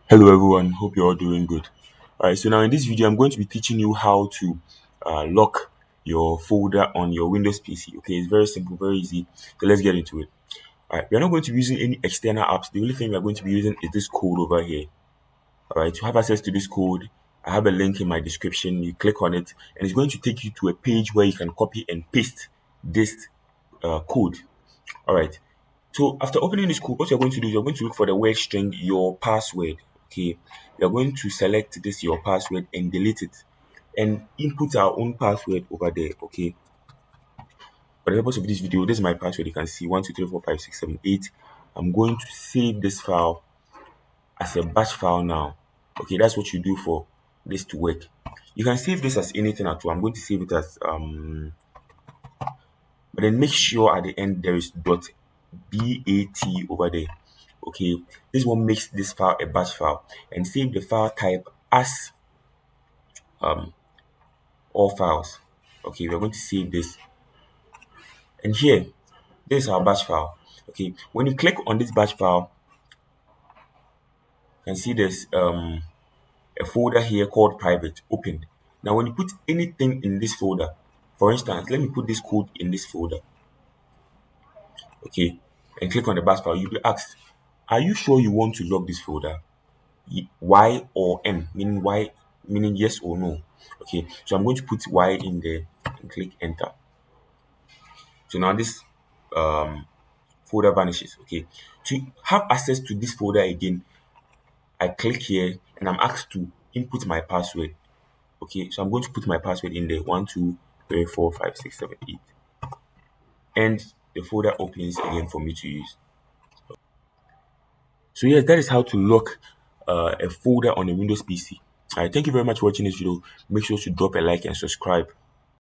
Hello everyone, hope you're all doing good. Alright, so now in this video, I'm going to be teaching you how to lock your folder on your Windows PC. Okay, it's very simple, very easy. So let's get into it. Alright, we're not going to be using any external apps. The only thing we're going to be using is this code over here. Alright, to have access to this code, I have a link in my description. You click on it, and it's going to take you to a page where you can copy and paste this code. Alright, so after opening this code, what you're going to do is you're going to look for the word string, your password. Okay, you're going to select this your password and delete it, and input our own password over there. Okay, for the purpose of this video, this is my password. You can see 1234567 8. I'm going to save this file as a batch file now. Okay, that's what you do for this to work. You can save this as anything at all. I'm going to save it as but then make sure at the end there is .bat over there. Okay, this one makes this file a batch file, and save the file type as all files. Okay, we're going to save this, and here this is our batch file. Okay, when you click on this batch file, you can see there's a folder here called private opened. Now when you put anything in this folder, for instance, let me put this code in this folder. Okay, and click on the batch file, you'll be asked, are you sure you want to log this folder? Y or M, meaning Y, meaning yes or no. Okay, so I'm going to put Y in there and click enter. So now this folder vanishes. Okay, to have access to this folder again, I click here and I'm asked to input my password. Okay, so I'm going to put my password in there 1234567 8, and the folder opens again for me to use. So yes, that is how to lock a folder on a Windows PC. Alright, thank you very much for watching this video. Make sure to drop a like and subscribe.